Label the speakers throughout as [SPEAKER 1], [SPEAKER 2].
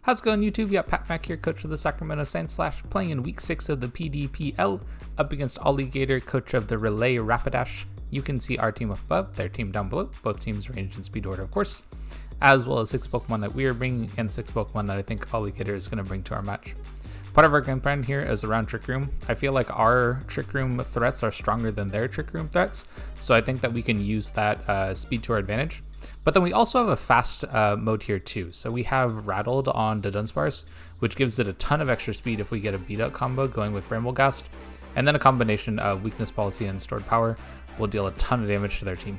[SPEAKER 1] How's it going, YouTube? You got Pat Mack here, coach of the Sacramento Saints / playing in week 6 of the PDPL up against Alligator, coach of the Relay Rapidash. You can see our team up above, their team down below, both teams ranged in speed order, of course, as well as 6 Pokemon that we are bringing and 6 Pokemon that I think Alligator is going to bring to our match. Part of our game plan here is around Trick Room. I feel like our Trick Room threats are stronger than their Trick Room threats, so I think that we can use that speed to our advantage. But then we also have a fast mode here too. So we have Rattled on Dudunsparce, which gives it a ton of extra speed if we get a beat up combo going with Bramblegast. And then a combination of Weakness Policy and Stored Power will deal a ton of damage to their team.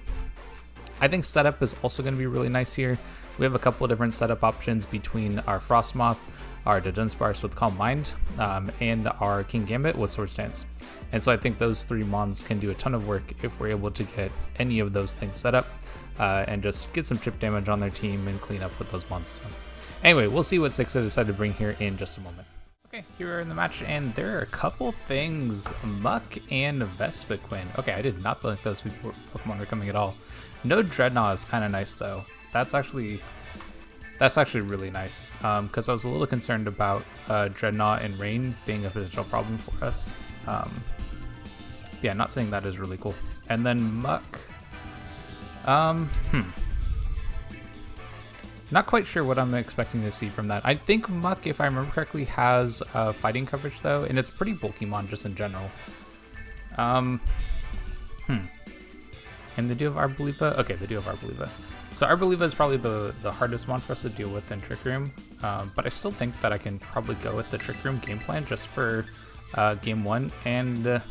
[SPEAKER 1] I think setup is also going to be really nice here. We have a couple of different setup options between our Frostmoth, our Dudunsparce with Calm Mind, and our King Gambit with Sword Stance. And so I think those 3 mons can do a ton of work if we're able to get any of those things set up. And just get some chip damage on their team and clean up with those mons. So anyway, we'll see what 6 I decide to bring here in just a moment. Okay, here we are in the match, and there are a couple things. Muck and Vespiquen. Okay, I did not think those Pokemon were coming at all. No Dreadnought is kind of nice though. That's actually really nice. Because I was a little concerned about Dreadnought and Rain being a potential problem for us. Yeah, not saying that is really cool. And then Muck. Not quite sure what I'm expecting to see from that. I think Muck, if I remember correctly, has fighting coverage though, and it's pretty bulky mon just in general. And they do have Arboliva? Okay, they do have Arboliva. So Arboliva is probably the hardest mon for us to deal with in Trick Room, but I still think that I can probably go with the Trick Room game plan just for game 1, and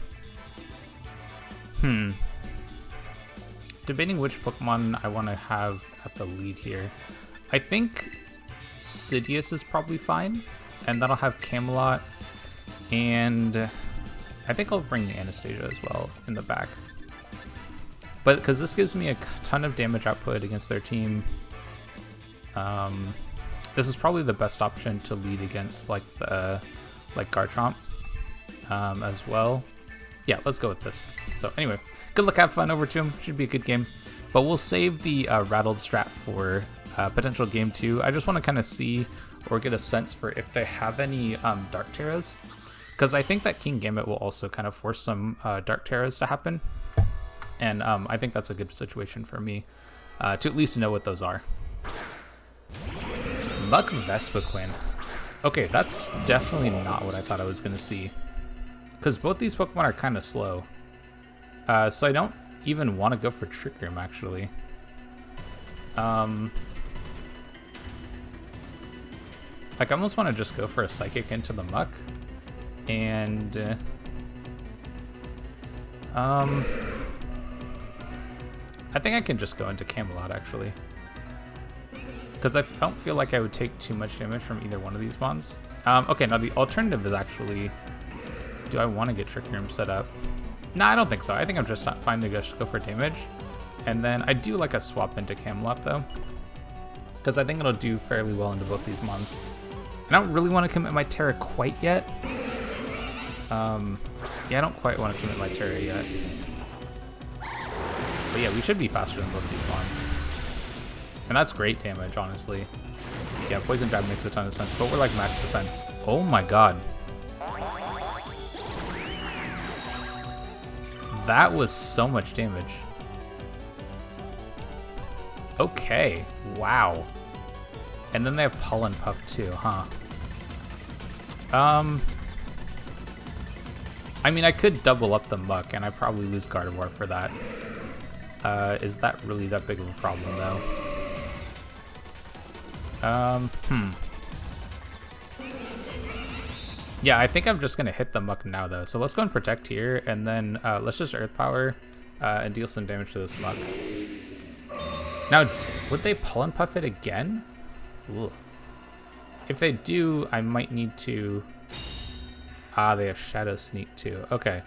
[SPEAKER 1] debating which Pokemon I want to have at the lead here. I think Sidious is probably fine, and that'll have Camelot, and I think I'll bring Anastasia as well in the back. But because this gives me a ton of damage output against their team, this is probably the best option to lead against like Garchomp as well. Yeah, let's go with this. So anyway, good luck, have fun over to him. Should be a good game. But we'll save the Rattled strat for potential game 2. I just want to kind of see or get a sense for if they have any Dark Terras. Because I think that King Gambit will also kind of force some Dark Terras to happen. And I think that's a good situation for me to at least know what those are. Muck Vespiquen. Okay, that's definitely not what I thought I was going to see. Because both these Pokemon are kind of slow. So I don't even want to go for Trick Room, actually. Like, I almost want to just go for a Psychic into the Muck. And I think I can just go into Camelot, actually. Because I don't feel like I would take too much damage from either one of these mons. Okay, now the alternative is actually... Do I want to get Trick Room set up? No, I don't think so. I think I'm just fine to just go for damage. And then I do like a swap into Camelot though, because I think it'll do fairly well into both these mons. I don't really want to commit my Terra quite yet. Yeah, I don't quite want to commit my Terra yet. But yeah, we should be faster than both these mons. And that's great damage, honestly. Yeah, Poison Jab makes a ton of sense, but we're like max defense. Oh my god. That was so much damage. Okay, wow. And then they have Pollen Puff too, huh? I mean, I could double up the Muck, and I probably lose Gardevoir for that. Is that really that big of a problem, though? Yeah, I think I'm just going to hit the Muck now, though. So let's go and Protect here, and then let's just Earth Power and deal some damage to this Muck. Now, would they Pollen Puff it again? Ooh. If they do, I might need to... Ah, they have Shadow Sneak too. Okay.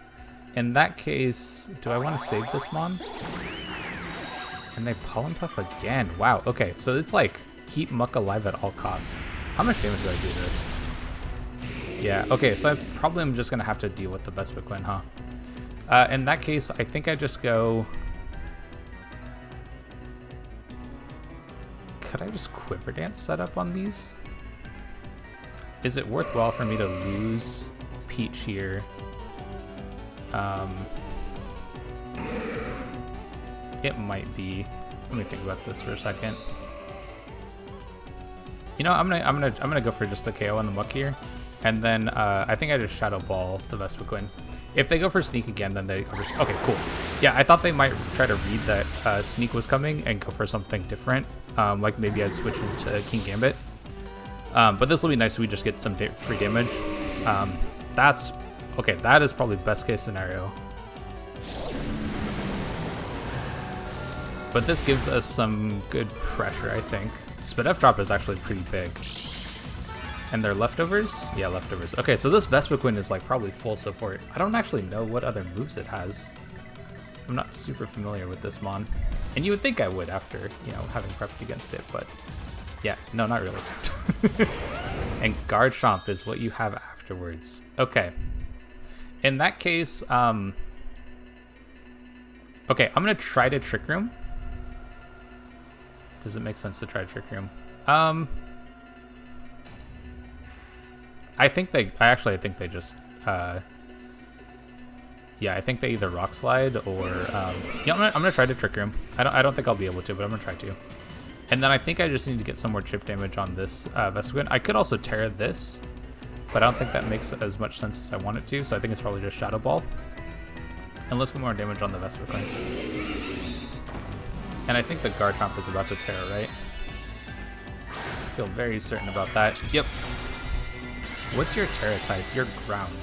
[SPEAKER 1] In that case, do I want to save this Mon? And they Pollen Puff again. Wow, okay. So it's like, keep Muck alive at all costs. How much damage do I do this? Yeah, okay, so I probably am just going to have to deal with the Vespiquen, huh? In that case, I think I just go... Could I just Quiver Dance set up on these? Is it worthwhile for me to lose Peach here? It might be. Let me think about this for a second. You know, I'm gonna go for just the KO on the Muck here, and then I think I just Shadow Ball the Vespiquen. If they go for Sneak again, then they okay, cool. Yeah, I thought they might try to read that Sneak was coming and go for something different, like maybe I'd switch into King Gambit. But this will be nice. We just get some free damage. That's okay. That is probably best case scenario. But this gives us some good pressure, I think. Spit F drop is actually pretty big. And they're leftovers? Yeah, leftovers. Okay, so this Vespiquen is like probably full support. I don't actually know what other moves it has. I'm not super familiar with this Mon. And you would think I would after, you know, having prepped against it, but yeah, no, not really. And Garchomp is what you have afterwards. Okay. In that case, okay, I'm gonna try to Trick Room. Does it make sense to try Trick Room? I think they just, yeah, I think they either Rock Slide or, yeah, I'm gonna try to Trick Room. I don't think I'll be able to, but I'm gonna try to. And then I think I just need to get some more chip damage on this Vespiquen. I could also Terra this, but I don't think that makes as much sense as I want it to, so I think it's probably just Shadow Ball. And let's get more damage on the Vespiquen. And I think the Garchomp is about to Terra, right? I feel very certain about that. Yep. What's your Terra type? Your ground.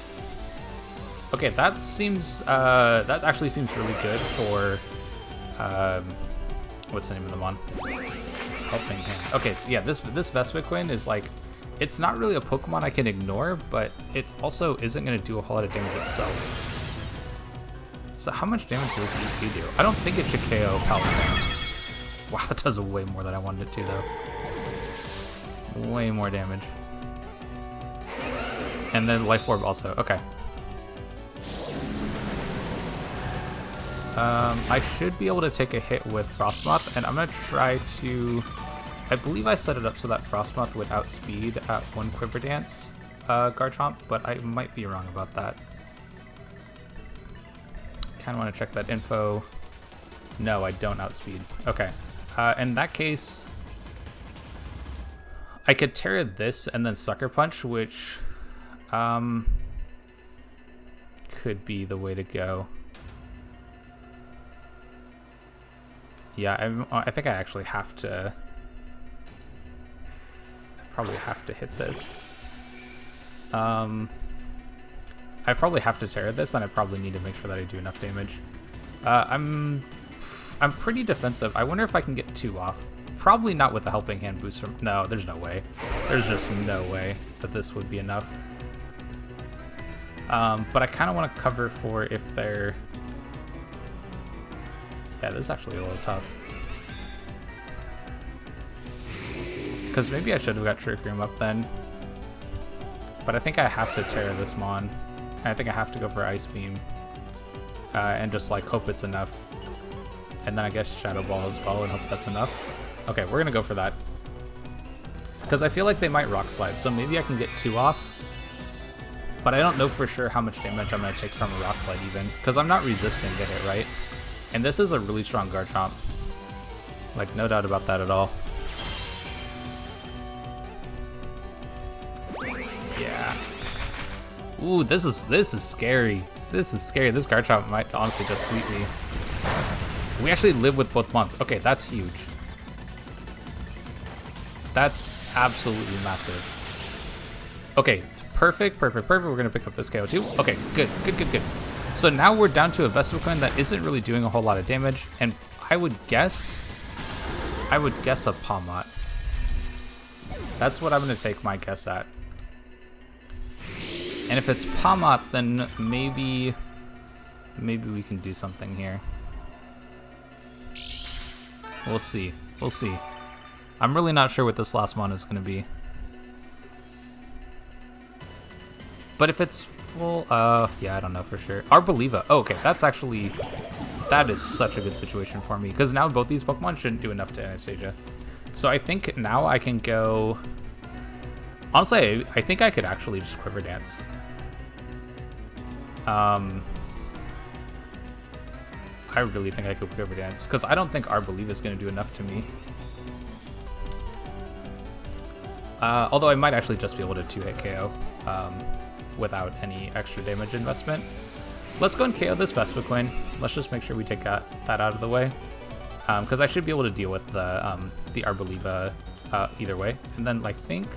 [SPEAKER 1] Okay, that seems, that actually seems really good for, what's the name of the Mon? Helping Hand. Okay, so yeah, this Vespiquen is like, it's not really a Pokemon I can ignore, but it also isn't going to do a whole lot of damage itself. So how much damage does EP do? I don't think it should KO Palisand. Wow, that does way more than I wanted it to, though. Way more damage. And then Life Orb also. Okay. I should be able to take a hit with Frostmoth, and I'm going to try to... I believe I set it up so that Frostmoth would outspeed at 1 Quiver Dance Garchomp, but I might be wrong about that. Kind of want to check that info. No, I don't outspeed. Okay. In that case, I could Terra this and then Sucker Punch, which could be the way to go. Yeah, I think I actually have to... I probably have to hit this. I probably have to Terra this, and I probably need to make sure that I do enough damage. I'm pretty defensive. I wonder if I can get 2 off. Probably not with the Helping Hand boost from... No, there's no way. There's just no way that this would be enough. But I kind of want to cover for if they're... Yeah, this is actually a little tough. Because maybe I should have got Trick Room up then. But I think I have to Terra this Mon. And I think I have to go for Ice Beam. And just like hope it's enough. And then I guess Shadow Ball as well and hope that's enough. Okay, we're gonna go for that. Because I feel like they might Rock Slide, so maybe I can get 2 off. But I don't know for sure how much damage I'm gonna take from a Rock Slide even. Because I'm not resisting the hit, right? And this is a really strong Garchomp. Like, no doubt about that at all. Yeah. Ooh, this is scary. This is scary. This Garchomp might honestly just sweep me. We actually live with both Mons. Okay, that's huge. That's absolutely massive. Okay, perfect. We're gonna pick up this KO too. Okay, good. So now we're down to a Vespiquen that isn't really doing a whole lot of damage, and I would guess a Pawmot. That's what I'm gonna take my guess at. And if it's Pawmot, then maybe we can do something here. We'll see. I'm really not sure what this last Mon is gonna be. But if it's full, yeah, I don't know for sure. Arboliva. Oh, okay, that is such a good situation for me, because now both these Pokemon shouldn't do enough to Anastasia. So I think now I can go Honestly, I think I could actually just Quiver Dance. I really think I could Quiver Dance, because I don't think our Believe is going to do enough to me. Although I might actually just be able to 2-hit KO without any extra damage investment. Let's go and KO this Vespiquen. Let's just make sure we take that out of the way, because I should be able to deal with the Arboliva either way. And then I think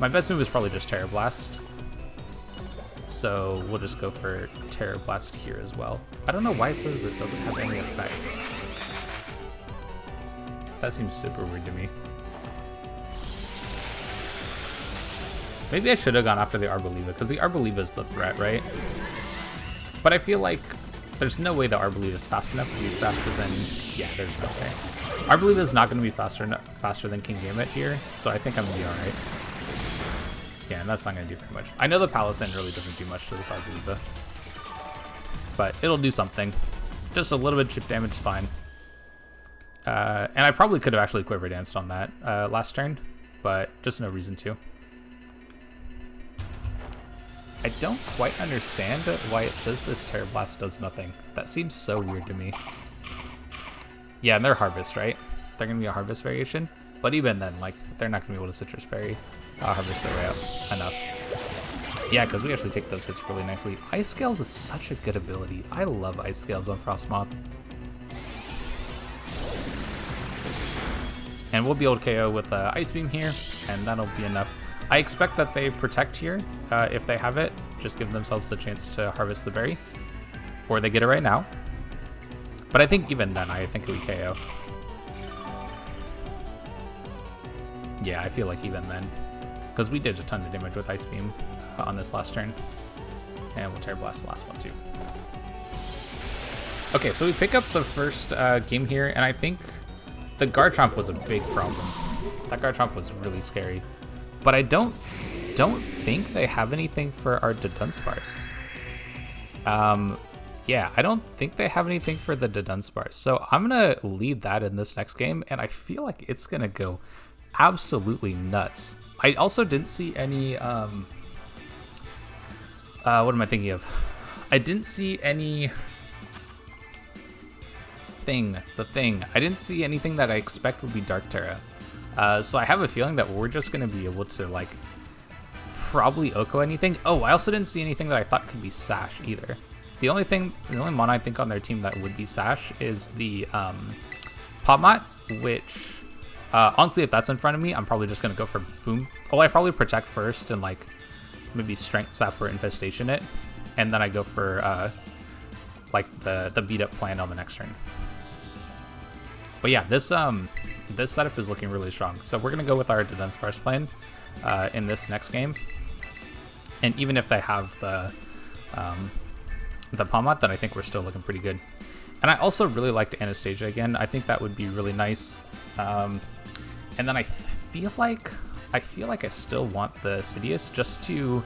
[SPEAKER 1] my best move is probably just Terra Blast. So we'll just go for Terra Blast here as well. I don't know why it says it doesn't have any effect. That seems super weird to me. Maybe I should have gone after the Arboliva, because the Arboliva is the threat, right? But I feel like there's no way the Arboliva is fast enough to be faster than... Yeah, there's no way. Arboliva is not going to be faster than King Gambit here, so I think I'm going to be alright. Yeah, and that's not going to do very much. I know the Palisand really doesn't do much to this Arboliva, but it'll do something. Just a little bit of chip damage is fine. And I probably could have actually Quiver Danced on that last turn, but just no reason to. I don't quite understand why it says this Terra Blast does nothing. That seems so weird to me. Yeah, and they're Harvest, right? They're going to be a Harvest variation. But even then, they're not going to be able to Citrus Berry Harvest their way up enough. Yeah, because we actually take those hits really nicely. Ice Scales is such a good ability. I love Ice Scales on Frostmoth. And we'll be able to KO with Ice Beam here, and that'll be enough. I expect that they protect here if they have it. Just give themselves the chance to harvest the berry. Or they get it right now. But I think even then, I think we KO. Yeah, I feel like even then. Because we did a ton of damage with Ice Beam on this last turn. And we'll Terra Blast the last one too. Okay, so we pick up the first game here, and I think the Garchomp was a big problem. That Garchomp was really scary. But I don't think they have anything for our Dudunsparce. Yeah, I don't think they have anything for the Dudunsparce. So I'm going to lead that in this next game, and I feel like it's going to go absolutely nuts. I also didn't see any... what am I thinking of? I didn't see any... The thing. I didn't see anything that I expect would be Dark Terra. So I have a feeling that we're just going to be able to, probably Oko anything. Oh, I also didn't see anything that I thought could be Sash either. The only mon I think on their team that would be Sash is the Popmot, which, honestly, if that's in front of me, I'm probably just going to go for Boom. Oh, I probably Protect first and, maybe Strength Sap or Infestation it. And then I go for, the beat-up plan on the next turn. But yeah, this setup is looking really strong. So we're going to go with our Dudunsparce plan in this next game. And even if they have the Palmot, then I think we're still looking pretty good. And I also really liked Anastasia again. I think that would be really nice. And then I feel like I still want the Sidious just to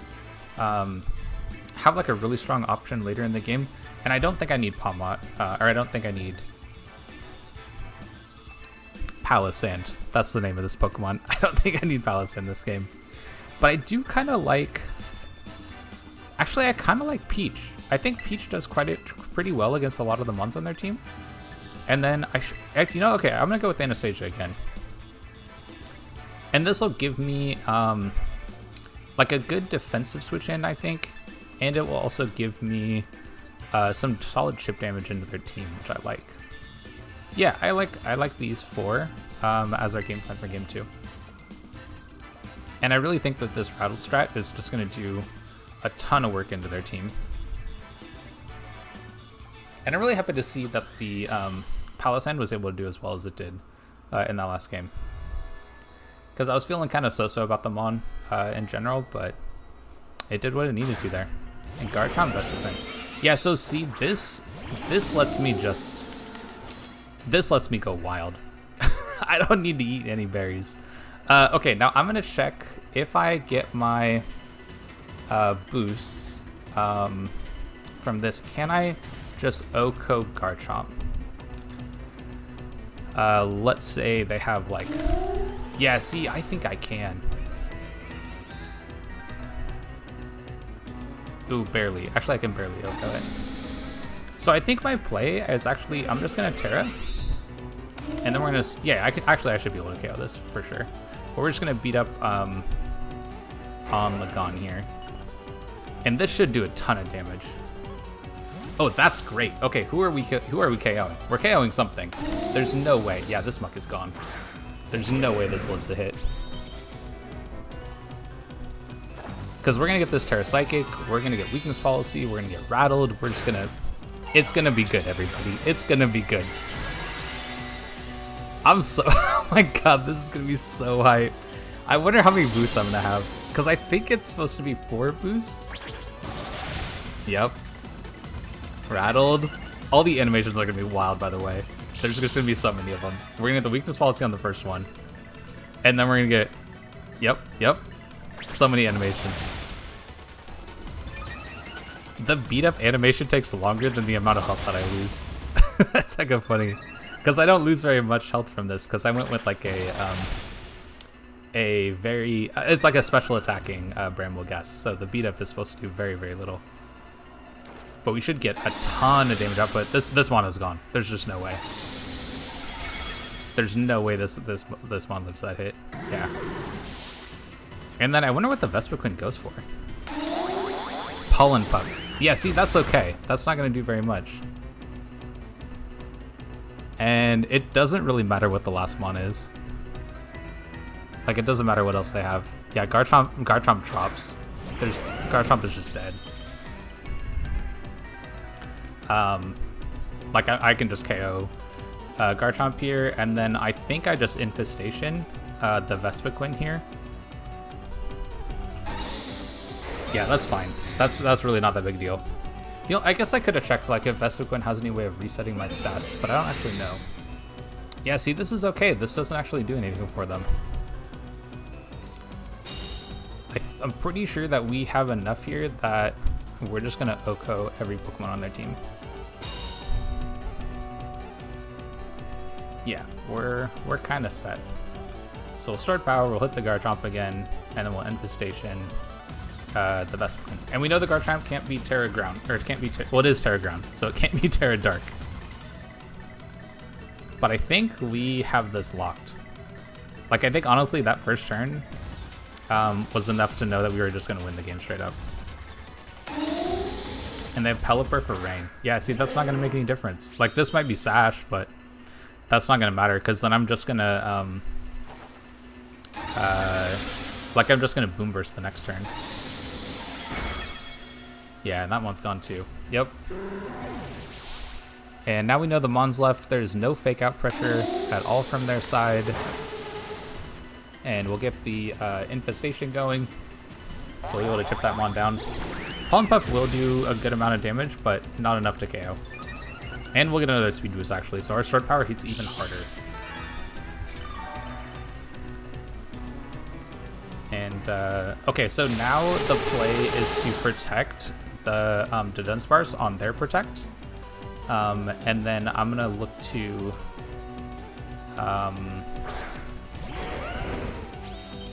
[SPEAKER 1] have a really strong option later in the game. And I don't think I need Palmot, or I don't think I need Palisand. That's the name of this Pokemon. I don't think I need Palisand this game. But I do kind of like... Actually, I kind of like Peach. I think Peach does pretty well against a lot of the mons on their team. And then, okay, I'm going to go with Anastasia again. And this will give me, a good defensive switch in, I think. And it will also give me some solid chip damage into their team, which I like. Yeah, I like these four as our game plan for game 2. And I really think that this Rattle strat is just going to do a ton of work into their team. And I'm really happy to see that the Palisand was able to do as well as it did in that last game. Because I was feeling kind of so-so about the Mon in general, but it did what it needed to there. And Garchomp Vespiquen. Yeah, so see, this lets me just... This lets me go wild. I don't need to eat any berries. Okay, now I'm going to check if I get my boosts from this. Can I just Oko Garchomp? Let's say they have Yeah, see, I think I can. Ooh, barely. Actually, I can barely OHKO it. So I think my play is actually, I'm just gonna Terra. And then we're gonna, yeah, I should be able to KO this for sure. But we're just gonna beat up on Lagon here. And this should do a ton of damage. Oh, that's great. Okay, who are we KOing? We're KOing something. There's no way. Yeah, this muck is gone. There's no way this lives a hit. Because we're gonna get this Terra Psychic, we're gonna get Weakness Policy, we're gonna get rattled, we're just gonna... It's gonna be good, everybody. It's gonna be good. I'm so... Oh my god, this is gonna be so hype. I wonder how many boosts I'm gonna have. Because I think it's supposed to be 4 boosts. Yep. Rattled. All the animations are gonna be wild, by the way. There's just gonna be so many of them. We're gonna get the Weakness Policy on the first one. And then we're gonna get... Yep. So many animations. The beat up animation takes longer than the amount of health that I lose. That's like a funny, because I don't lose very much health from this because I went with like a very it's like a special attacking Bramble Gas, so the beat up is supposed to do very, very little. But we should get a ton of damage output. This mono's gone. There's just no way. There's no way this mon lives that hit. Yeah. And then I wonder what the Vespiquen goes for. Pollen Puff. Yeah, see, that's okay. That's not going to do very much. And it doesn't really matter what the last mon is. Like, it doesn't matter what else they have. Yeah, Garchomp drops. Garchomp is just dead. Like, I can just KO Garchomp here, and then I think I just Infestation the Vespiquen here. Yeah, that's fine. That's really not that big deal. You know, I guess I could have checked like if Vespiquen has any way of resetting my stats, but I don't actually know. Yeah, see, this is okay. This doesn't actually do anything for them. I'm pretty sure that we have enough here that we're just gonna OHKO every Pokemon on their team. Yeah, we're kind of set. So we'll start power, we'll hit the Garchomp again, and then we'll Infestation the Vespiquen. And we know the Garchomp can't be Terra Ground, or it can't be, well, it is Terra Ground, so it can't be Terra Dark. But I think we have this locked. Like, I think honestly that first turn was enough to know that we were just gonna win the game straight up. And they have Pelipper for Rain. Yeah, see, that's not gonna make any difference. Like, this might be Sash, but that's not gonna matter, because then I'm just gonna like, I'm just gonna Boom Burst the next turn. Yeah, and that one's gone too. Yep. And now we know the Mon's left. There's no fake out pressure at all from their side. And we'll get the Infestation going. So we'll be able to chip that Mon down. Pollen Puff will do a good amount of damage, but not enough to KO. And we'll get another speed boost actually, so our short power hits even harder. And okay, so now the play is to protect the Dudunsparce on their protect. And then I'm gonna look to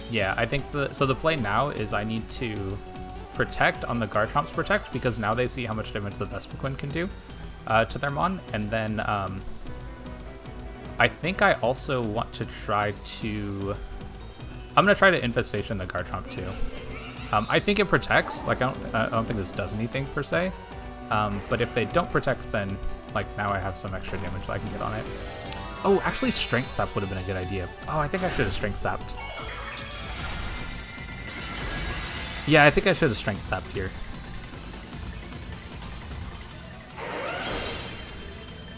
[SPEAKER 1] yeah, I think the play now is I need to protect on the Garchomp's protect, because now they see how much damage the Vespiquen can do to their Mon, and then I think I also want to try to, I'm gonna try to Infestation the Garchomp too. I think it protects, like I don't think this does anything per se, but if they don't protect, then like now I have some extra damage that I can get on it. Oh, actually Strength Sap would have been a good idea. Oh, I think I should have Strength Sapped. Yeah, I think I should have Strength Sapped here.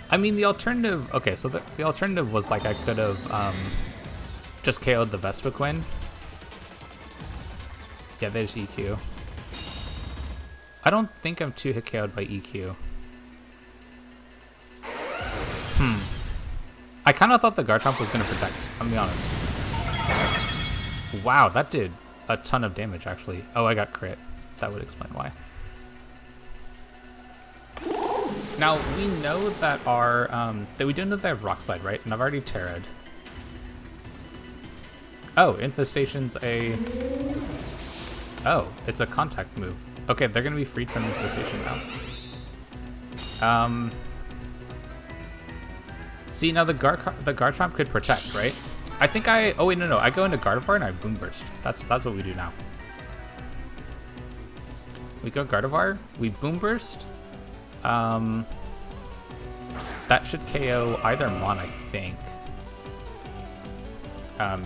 [SPEAKER 1] I mean, the alternative, okay, so the alternative was like I could have just KO'd the Vespiquen. Yeah, there's EQ. I don't think I'm too hit KO'd by EQ. I kind of thought the Garchomp was going to protect, I'm gonna be honest. Wow, that did a ton of damage, actually. Oh, I got crit. That would explain why. Now, we know that our, that we do know they have Rock Slide, right? And I've already Terra'd. Oh, Infestation's a... Oh, it's a contact move. Okay, they're gonna be freed from the association now. See, now the Garchomp could protect, right? I think oh wait, no, I go into Gardevoir and I Boom Burst. That's what we do now. We go Gardevoir, we Boom Burst. That should KO either Mon, I think.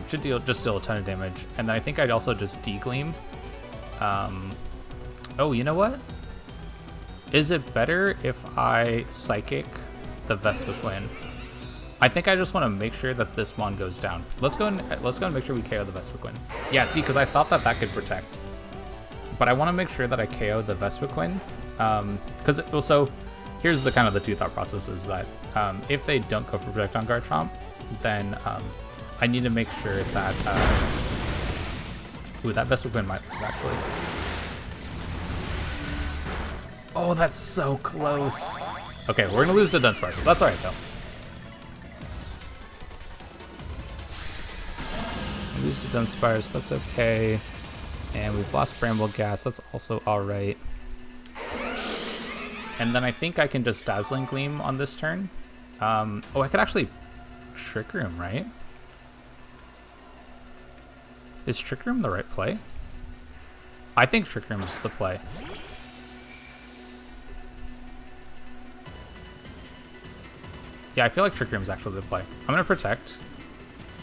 [SPEAKER 1] Should just deal a ton of damage. And then I think I'd also just D-Gleam. Oh, you know what? Is it better if I Psychic the Vespiquen? I think I just want to make sure that this Mon goes down. Let's go and make sure we KO the Vespiquen. Yeah, see, because I thought that could protect. But I want to make sure that I KO the Vespiquen. Because so here's the two thought process is that if they don't go for protect on Garchomp, then I need to make sure that that Vespiquen might live, actually. Oh, that's so close. Okay, we're gonna lose to Dudunsparce. That's alright though. Lose to Dudunsparce, that's okay. And we've lost Bramble Gas, that's also alright. And then I think I can just Dazzling Gleam on this turn. Oh, I could actually Trick Room, right? Is Trick Room the right play? I think Trick Room is the play. Yeah, I feel like Trick Room is actually the play. I'm going to Protect.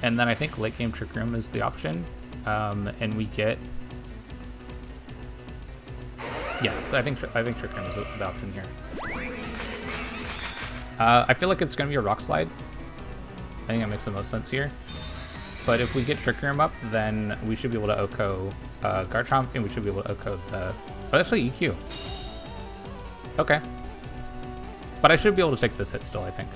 [SPEAKER 1] And then I think late game Trick Room is the option. And we get... Yeah, I think Trick Room is the option here. I feel like it's going to be a Rock Slide. I think that makes the most sense here. But if we get Trick Room up, then we should be able to OHKO Garchomp, and we should be able to OHKO the... Oh, actually EQ. Okay. But I should be able to take this hit still, I think.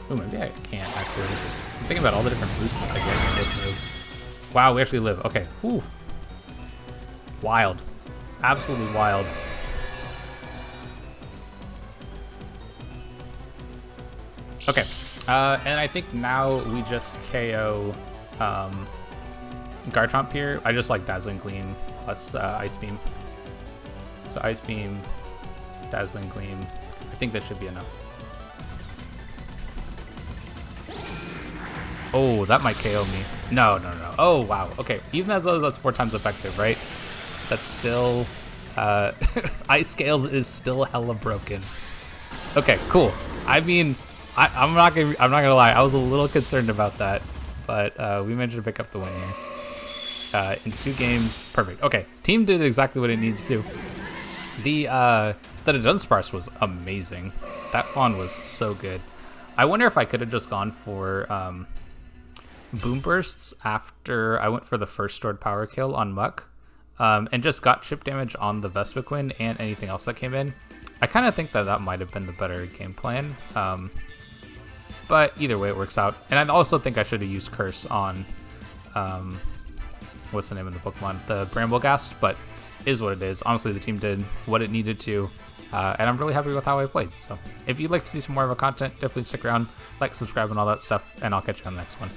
[SPEAKER 1] Ooh, maybe I can't, actually. I'm thinking about all the different boosts that I get from this move. Wow, we actually live. Okay. Whew. Wild. Absolutely wild. Okay. And I think now we just KO Garchomp here. I just like Dazzling Gleam plus Ice Beam. So Ice Beam, Dazzling Gleam. I think that should be enough. Oh, that might KO me. No. Oh, wow. Okay, even though that's 4 times effective, right? That's still... Ice Scales is still hella broken. Okay, cool. I mean... I'm not gonna lie. I was a little concerned about that, but we managed to pick up the win here in 2 games. Perfect. Okay, team did exactly what it needed to. The Dudunsparce was amazing. That Fawn was so good. I wonder if I could have just gone for Boom Bursts after I went for the first stored power kill on Muck, and just got chip damage on the Vespiquen and anything else that came in. I kind of think that might have been the better game plan. But either way, it works out. And I also think I should have used Curse on, what's the name of the Pokemon? The Bramblegast, but is what it is. Honestly, the team did what it needed to, and I'm really happy with how I played. So if you'd like to see some more of our content, definitely stick around, like, subscribe, and all that stuff, and I'll catch you on the next one.